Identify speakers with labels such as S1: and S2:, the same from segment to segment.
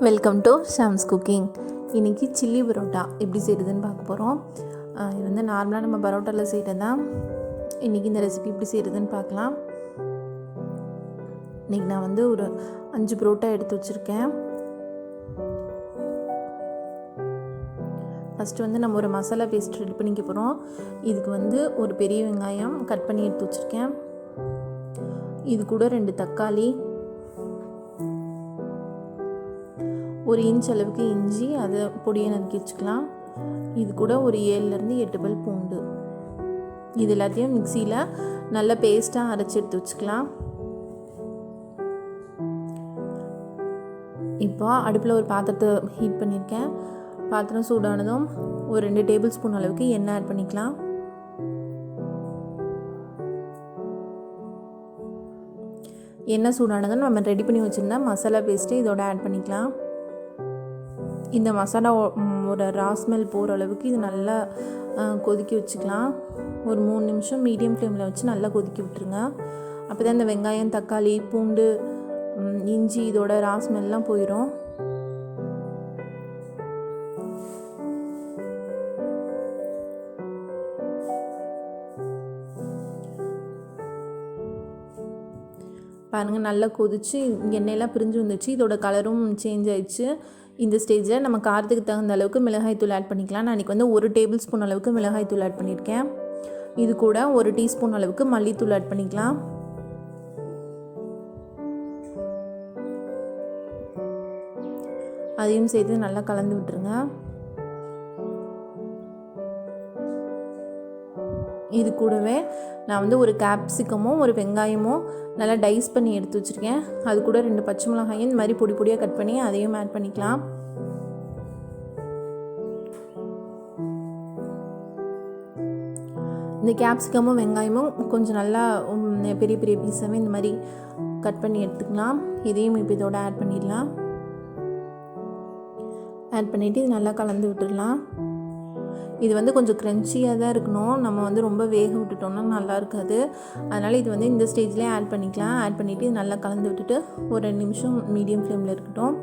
S1: Welcome to Shams cooking. இன்றைக்கி chilli parotta எப்படி செய்கிறதுன்னு பார்க்க போகிறோம். இது வந்து நார்மலாக நம்ம பரோட்டாவில் செய்கிறது தான். இன்றைக்கி இந்த ரெசிபி எப்படி செய்கிறதுன்னு பார்க்கலாம். இன்றைக்கி நான் வந்து ஒரு 5 பரோட்டா எடுத்து வச்சுருக்கேன். ஃபஸ்ட்டு வந்து நம்ம ஒரு மசாலா பேஸ்ட் ரெடி பண்ணிக்க போகிறோம். இதுக்கு வந்து ஒரு பெரிய வெங்காயம் கட் பண்ணி எடுத்து வச்சுருக்கேன். இது கூட 2 தக்காளி, 1 இன்ச் அளவுக்கு இஞ்சி, அதை பொடியை நறுக்கி வச்சுக்கலாம். இது கூட ஒரு 7லேருந்து 8 பல் பூண்டு. இது எல்லாத்தையும் மிக்சியில் நல்லா பேஸ்ட்டாக அரைச்சி எடுத்து வச்சுக்கலாம். இப்போ அடுப்பில் ஒரு பாத்திரத்தை ஹீட் பண்ணியிருக்கேன். பாத்திரம் சூடானதும் ஒரு 2 டேபிள் ஸ்பூன் அளவுக்கு எண்ணெய் ஆட் பண்ணிக்கலாம். எண்ணெய் சூடானதும் நம்ம ரெடி பண்ணி வச்சுருந்தா மசாலா பேஸ்ட்டு இதோட ஆட் பண்ணிக்கலாம். இந்த மசாலா ஒரு ராஸ்மெல் போகிற அளவுக்கு இது நல்லா கொதிக்க வச்சுக்கலாம். ஒரு 3 நிமிஷம் மீடியம் ஃப்ளேமில் வச்சு நல்லா கொதிக்க விட்டுருங்க. அப்போ தான் இந்த வெங்காயம், தக்காளி, பூண்டு, இஞ்சி இதோட ராஸ்மெல்லாம் போயிடும். பாருங்கள், நல்லா கொதிச்சு எண்ணெயெல்லாம் பிரிஞ்சு வந்துச்சு. இதோட கலரும் சேஞ்ச் ஆயிடுச்சு. இந்த ஸ்டேஜில் நம்ம காரத்துக்கு தகுந்த அளவுக்கு மிளகாய்த்தூள் ஆட் பண்ணிக்கலாம். நான் இன்றைக்கி வந்து 1 டேபிள் ஸ்பூன் அளவுக்கு மிளகாய்த்தூள் ஆட் பண்ணியிருக்கேன். இது கூட 1 டீஸ்பூன் அளவுக்கு மல்லித்தூள் ஆட் பண்ணிக்கலாம். அதையும் சேர்த்து நல்லா கலந்து விட்டுருங்க. இது கூடவே நான் வந்து ஒரு கேப்சிகமும் ஒரு வெங்காயமும் நல்லா டைஸ் பண்ணி எடுத்து வச்சுருக்கேன். அது கூட 2 பச்சை மிளகாயும் இந்த மாதிரி பொடி பொடியாக கட் பண்ணி அதையும் ஆட் பண்ணிக்கலாம். இந்த கேப்சிகமும் வெங்காயமும் கொஞ்சம் நல்லா பெரிய பெரிய பீஸாகவே இந்த மாதிரி கட் பண்ணி எடுத்துக்கலாம். இதையும் இப்போ இதோட ஆட் பண்ணிடலாம். ஆட் பண்ணிவிட்டு இது நல்லா கலந்து விட்டுடலாம். இது வந்து கொஞ்சம் க்ரன்ச்சியாக தான் இருக்கணும். நம்ம வந்து ரொம்ப வேக விட்டுட்டோம்னா நல்லா இருக்காது. அதனால் இது வந்து இந்த ஸ்டேஜ்லேயே ஆட் பண்ணிக்கலாம். ஆட் பண்ணிவிட்டு இது நல்லா கலந்து விட்டுட்டு ஒரு 2 நிமிஷம் மீடியம் ஃப்ளேமில் இருக்கட்டும்.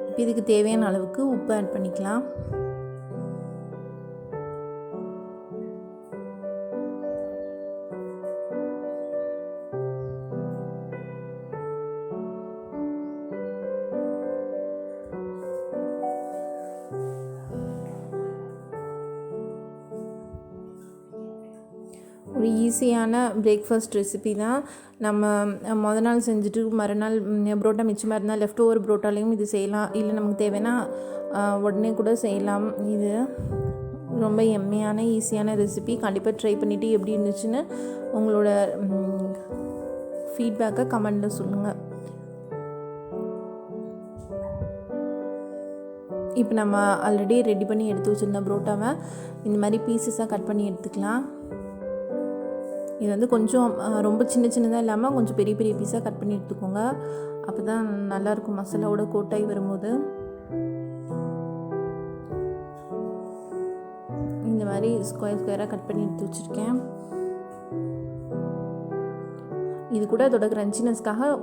S1: இப்போ இதுக்கு தேவையான அளவுக்கு உப்பு ஆட் பண்ணிக்கலாம். ஒரு ஈஸியான பிரேக்ஃபாஸ்ட் ரெசிபி தான். நம்ம மொதல் நாள் செஞ்சுட்டு மறுநாள் புரோட்டா மிச்சமாக இருந்தால் லெஃப்ட் ஓவர் புரோட்டாலையும் இது செய்யலாம். இல்லை நமக்கு தேவைன்னா உடனே கூட செய்யலாம். இது ரொம்ப எம்மையான ஈஸியான ரெசிபி. கண்டிப்பாக ட்ரை பண்ணிவிட்டு எப்படி இருந்துச்சுன்னு உங்களோட ஃபீட்பேக்கை கமெண்டில் சொல்லுங்கள். இப்போ நம்ம ஆல்ரெடி ரெடி பண்ணி எடுத்து வச்சுருந்த புரோட்டாவை இந்த மாதிரி பீசஸாக கட் பண்ணி எடுத்துக்கலாம். இது வந்து கொஞ்சம் ரொம்ப சின்னதாக இல்லாமல் கொஞ்சம் பெரிய பெரிய பீஸாக கட் பண்ணி எடுத்துக்கோங்க. அப்போ தான் நல்லாயிருக்கும் மசாலாவோட கோட்டாகி வரும்போது. இந்த மாதிரி ஸ்கொயராக கட் பண்ணி எடுத்து வச்சுருக்கேன். இது கூட அதோட க்ரன்ச்சினஸ்க்காக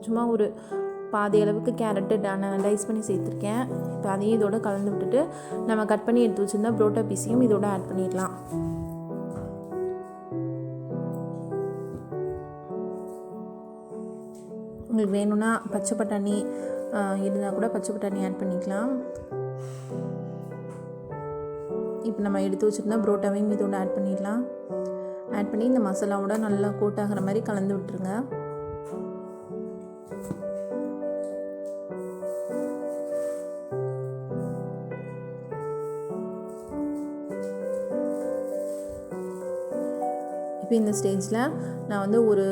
S1: சும்மா ஒரு பாதி அளவுக்கு கேரட்டு டைஸ் பண்ணி சேர்த்துருக்கேன். இப்போ அதையும் இதோட கலந்து விட்டுட்டு நம்ம கட் பண்ணி எடுத்து வச்சுருந்தா புரோட்டா பீஸையும் இதோட ஆட் பண்ணிடலாம். உங்களுக்கு வேணும்னா பச்சை பட்டாணி இருந்தால் கூட பச்சை பட்டாணி ஆட் பண்ணிக்கலாம். இப்போ நம்ம எடுத்து வச்சுருந்தா புரோட்டாவையும் இதோட ஆட் பண்ணிடலாம். ஆட் பண்ணி இந்த மசாலாவோட நல்லா கோட் ஆகிற மாதிரி கலந்து விட்டுருங்க. இப்போ இந்த ஸ்டேஜில் நான் வந்து ஒரு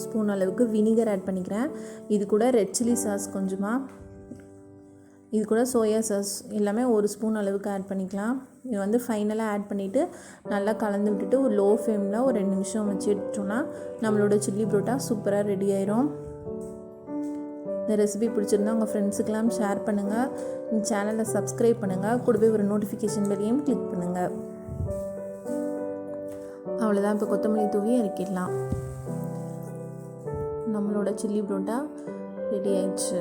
S1: ஸ்பூன் அளவுக்கு வினிகர் ஆட் பண்ணிக்கிறேன். இது கூட ரெட் சில்லி சாஸ் கொஞ்சமாக, இது கூட சோயா சாஸ் எல்லாமே 1 ஸ்பூன் அளவுக்கு ஆட் பண்ணிக்கலாம். இது வந்து ஃபைனலாக ஆட் பண்ணிவிட்டு நல்லா கலந்து விட்டுட்டு ஒரு லோ ஃப்ளேமில் ஒரு 2 நிமிஷம் வச்சு எடுத்துட்டோம்னா நம்மளோட சில்லி பரோட்டா சூப்பராக ரெடி ஆயிரும். இந்த ரெசிபி பிடிச்சிருந்தா உங்கள் ஃப்ரெண்ட்ஸுக்கெல்லாம் ஷேர் பண்ணுங்கள். இந்த சேனலை சப்ஸ்கிரைப் பண்ணுங்கள். கூடவே ஒரு நோட்டிஃபிகேஷன் பெல்லையும் கிளிக் பண்ணுங்கள். அவ்வளோதான். இப்போ கொத்தமல்லி தூவி இறக்கிடலாம். நம்மளோட சில்லி பரோட்டா ரெடி ஆயிடுச்சு.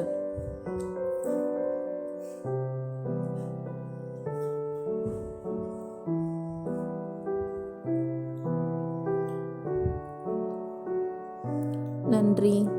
S1: நன்றி.